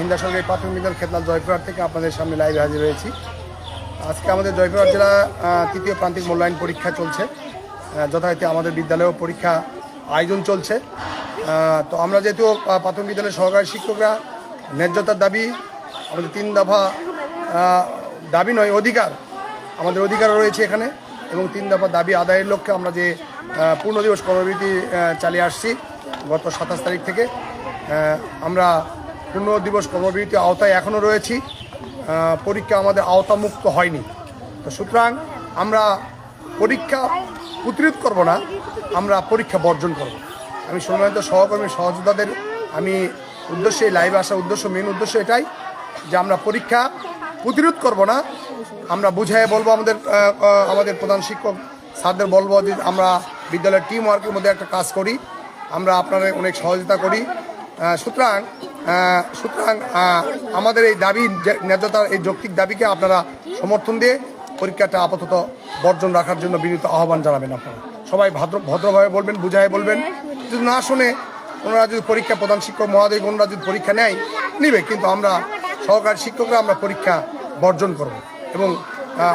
জিন্দা সরকারি প্রাথমিক বিদ্যালয় খেতলাল জয়পুরহাট থেকে আপনাদের সামনে লাইভে হাজির হয়েছি। আজকে আমাদের জয়পুরহাট জেলা তৃতীয় প্রান্তিক মূল্যায়ন পরীক্ষা চলছে। যথারীতি আমাদের বিদ্যালয়েও পরীক্ষা আয়োজন চলছে। তো আমরা যেহেতু প্রাথমিক বিদ্যালয়ের সহকারী শিক্ষকরা ন্যায্যতার দাবি, আমাদের 3 দফা দাবি নয় অধিকার, আমাদের অধিকার রয়েছে এখানে, এবং 3 দফা দাবি আদায়ের লক্ষ্যে আমরা যে পূর্ণ দিবস কর্মবিরতি চালিয়ে আসছি গত 27 তারিখ থেকে। আমরা পূর্ণ দিবস কর্মবিরতি আওতায় এখনও রয়েছি। পরীক্ষা আমাদের আওতামুক্ত হয়নি। তো সুতরাং আমরা পরীক্ষা প্রতিরোধ করব না, আমরা পরীক্ষা বর্জন করব। আমি সম্মানিত সহকর্মী সহযোদ্ধাদের আমি উদ্দেশ্যে লাইভে আসার মেন উদ্দেশ্য এটাই যে আমরা পরীক্ষা প্রতিরোধ করব না, আমরা বুঝাই বলবো। আমাদের প্রধান শিক্ষক স্যারদের বলবো যে আমরা বিদ্যালয়ের টিম ওয়ার্কের মধ্যে একটা কাজ করি, আমরা আপনাদের অনেক সহযোগিতা করি। সুতরাং আমাদের এই দাবি ন্যায্যতার এই যৌক্তিক দাবিকে আপনারা সমর্থন দিয়ে পরীক্ষাটা আপাতত বর্জন রাখার জন্য বিনীত আহ্বান জানাবেন। আপনারা সবাই ভদ্রভাবে বলবেন, বুঝাই বলবেন। যদি না শুনে ওনারা যদি পরীক্ষা প্রধান শিক্ষক মহোদয় ওনারা যদি পরীক্ষা নিবে, কিন্তু আমরা সহকারী শিক্ষকরা আমরা পরীক্ষা বর্জন করব এবং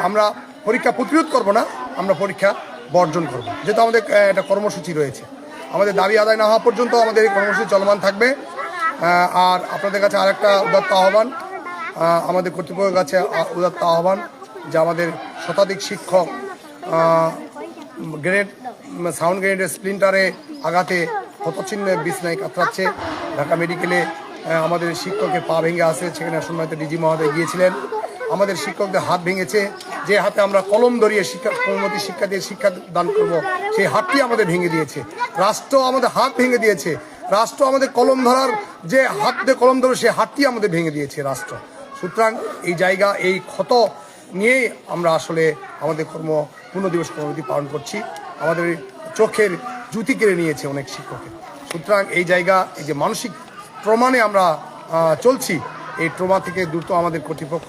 আমরা পরীক্ষা প্রতিরোধ করব না, আমরা পরীক্ষা বর্জন করব। যেহেতু আমাদের একটা কর্মসূচি রয়েছে, আমাদের দাবি আদায় না হওয়া পর্যন্ত আমাদের এই কর্মসূচি চলমান থাকবে। আর আপনাদের কাছে আরেকটা উদাত্ত আহ্বান, আমাদের কর্তৃপক্ষের কাছে উদাত্ত আহ্বান যে আমাদের শতাধিক শিক্ষক সাউন্ড গ্রেনেডের স্প্লিন্টারে আঘাতে ক্ষতচিহ্নে বিছনায় কাতরাচ্ছে। ঢাকা মেডিকেলে আমাদের শিক্ষকের পা ভেঙে আছে, সেখানে সম্মানিত ডিজি মহোদয় গিয়েছিলেন। আমাদের শিক্ষকদের হাত ভেঙেছে, যে হাতে আমরা কলম ধরিয়ে কোমলমতি শিক্ষা দিয়ে শিক্ষা দান করব, সেই হাতটি আমাদের ভেঙে দিয়েছে। রাষ্ট্র আমাদের হাত ভেঙে দিয়েছে, রাষ্ট্র আমাদের কলম ধরার যে হাত দিয়ে কলম ধরে সেই হাতটি আমাদের ভেঙে দিয়েছে রাষ্ট্র। সুতরাং এই জায়গা, এই ক্ষত নিয়েই আমরা আসলে আমাদের পূর্ণ দিবস কর্মসূচি পালন করছি। আমাদের চোখের জুতি কেড়ে নিয়েছে অনেক শিক্ষকের। সুতরাং এই জায়গা, এই যে মানসিক ট্রমানে আমরা চলছি, এই ট্রমা থেকে দ্রুত আমাদের কর্তৃপক্ষ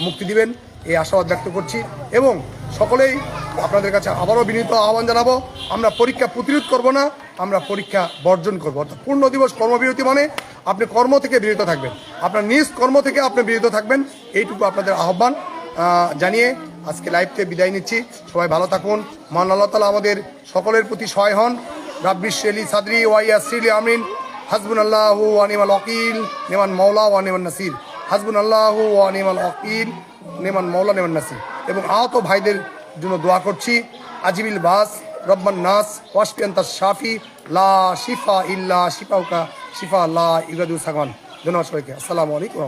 মুক্তি দিবেন এই আশাবাদ ব্যক্ত করছি। এবং সকলেই আপনাদের কাছে আবারও বিনীত আহ্বান জানাবো, আমরা পরীক্ষা প্রতিরোধ করব না, আমরা পরীক্ষা বর্জন করবো। অর্থাৎ পূর্ণ দিবস কর্মবিরতি মানে আপনি কর্ম থেকে বিরত থাকবেন, আপনার নিজ কর্ম থেকে আপনি বিরত থাকবেন, এইটুকু আপনাদের আহ্বান জানিয়ে আজকে লাইভ থেকে বিদায় নিচ্ছি। সবাই ভালো থাকুন। মান আল্লাহ তাআলা আমাদের সকলের প্রতি সহায় হন। রাব্বিশ শেলি সাদরি ওয়াইয়াসিরলি আমিন। হাসবুনাল্লাহু ওয়া নি'মাল ওয়াকিল, নিমান মাওলা ওয়া নিমান নাসির। হাসবুনাল্লাহু ওয়া নি'মাল ওয়াকিল, নিমান মাওলা নিমান নাসির। এবং আহত ভাইদের জন্য দোয়া করছি। আজিবিল বাস রব্বান নাস ওয়াশফি আনতা শাফি লা শিফা ইল্লা শিফাউকা শিফা লা ইগাদু সাগান। ধন্যবাদ সবাইকে। আসসালামু আলাইকুম।